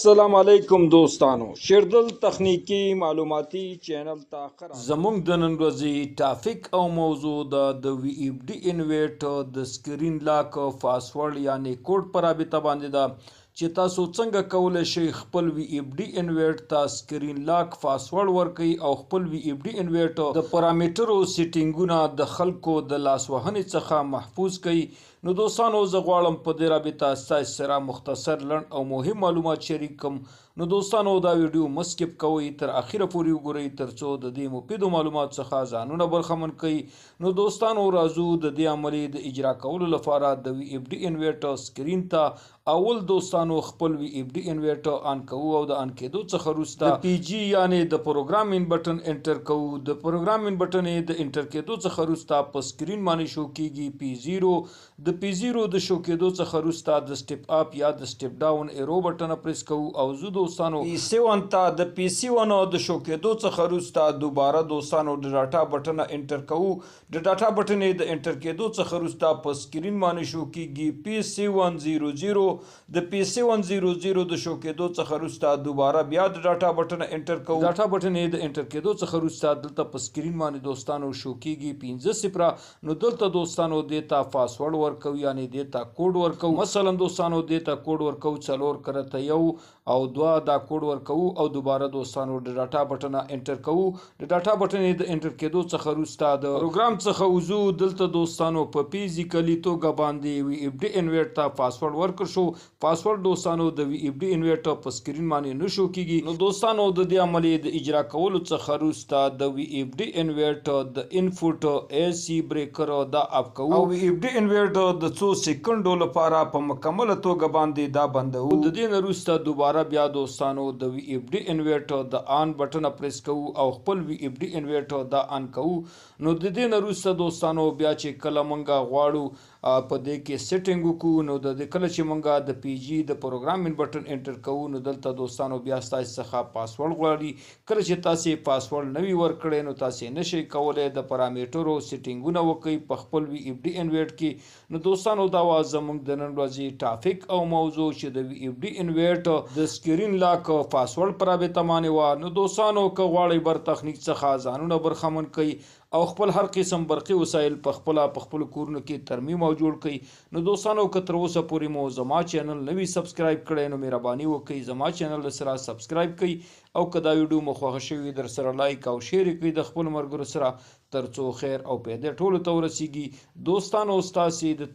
السلام علیکم دوستانو، شیردل تخنیکی معلوماتي چینل ته خراب زموږ د نن ورځې ټاپک او موضوع د وی ایف ډی انویټ د سکرین لاک پاسورډ یعنی کوډ پر رابطه باندې ده چې تاسو څنګه کولی شئ خپل وی ایف ډی انویټ ته سکرین لاک پاسورډ ورکړئ او خپل وی ایف ډی انویټ د پارامټرو سیټینګونه د خلکو د لاسوهنې څخه محفوظ کړئ. نو دوستانو، زه غواړم په دې رابطه ستاسو سره مختصر لنډ او مهم معلومات شریک کړم. نو دوستانو، دا ویډیو مه سکپ کوئ، تر اخره پورې وګورئ ترڅو د دې مفیدو معلوماتو څخه ځانونه برخمن کړئ. نو دوستانو، راځو د دې عملې د اجرا کولو لپاره د وی ایف ډی انویټ سکرین ته اول دوستانو خپل وی ایف ډی انویټ آن کوو او د آن کېدو څخه وروسته د پی جی یعنی د پروګرامینګ بټن انټر کوو. د پروګرامینګ بټن د انټر کېدو څخه وروسته په سکرین باندې شو کیږي P0. د P0 د شو کېدو څخه وروسته د سټپ اپ یا د سټپ ډاون ایرو بټن پریس کوو او زه دوستانو P7 ته د P7 د شو کېدو څخه وروسته دوباره دوستانو د ډاټا بټن انټر کوو. د ډاټا بټن د انټر کېدو څخه وروسته په سکرین باندې شو کیږي P700. د P700 د شو کېدو څخه وروسته دوباره بیا د ډاټا بټن انټر کوو. ډاټا بټن د انټر کېدو څخه وروسته دلته په سکرین باندې دوستانو شو کیږي 50. نو دلته دوستانو دیتا پاسورډ ورکو یعنی دیتا کوډ ورکو. مثلا دوستانو دیتا کوډ ورکو 4 کرته 1 او 2 دا کوډ ورکو او دوباره دوستانو د ډاټا بټن انټر کوو. د ډاټا بټن د انټر کېدو څخه وروسته د پروګرام څخه وځو. دلته دوستانو په فزیکلی توګه باندې وی ایف ډی انویټ ته پاسورډ ورکړ شو. پاسورډ دوستانو د وی ایف ډی انویټ په سکرین باندې نشو کیږي. نو دوستانو، د دې عملې د اجرا کولو څخه وروسته د وی ایف ډی انویټ د انپوټ ای سی بریکر دا اپ کوو او وی ایف ډی انویټ د څو سکندو لپاره په مکمله توګه باندې دا بندوو. د دې نه وروسته دوباره بیا دوستانو د وی ایف ډی انویټ د آن بټن پریس کوو او خپل وی ایف ډی انویټ دا آن کوو. نو د دې نه وروسته دوستانو بیا چې کله مونږه غواړو په دې کې سیټینګ وکړو، نو د کله چې مونږه د پی جی د پروګرامینګ بټن انټر کوو نو دلته دوستانو بیا ستاسو څخه پاسورډ غواړي. کله چې تاسو پاسورډ نوی ورکړئ نو تاسو نشئ کولی د پارامټرو سیټینګونه وکړئ په خپل وی ایف ډی انویټ کې. نو دوستانو، دا وه زموږ د نن ورځې ټاپک او موضوع چې د وی ایف ډی انویټ د سکرین لاک پاسورډ پر رابطه باندې وه. نو دوستانو، که غواړئ بر تخنیک څخه ځانونه برخمن کړئ او خپل هر قسم برقي وسایل په خپل کورونو کې ترمیم او جوړ کړئ. نو دوستانو، که تر اوسه پورې مو زما چینل نوی سبسکرایب کړئ نو مهرباني وکړئ زما چینل سره سبسکرایب کړئ او که دا ویډیو مو خوښه شوي در سره لایک او شیر کړئ د خپل ملګرو سره ترڅو خیر او پیدا ټولو ته ورسیږي. دوستانو، ستاسې د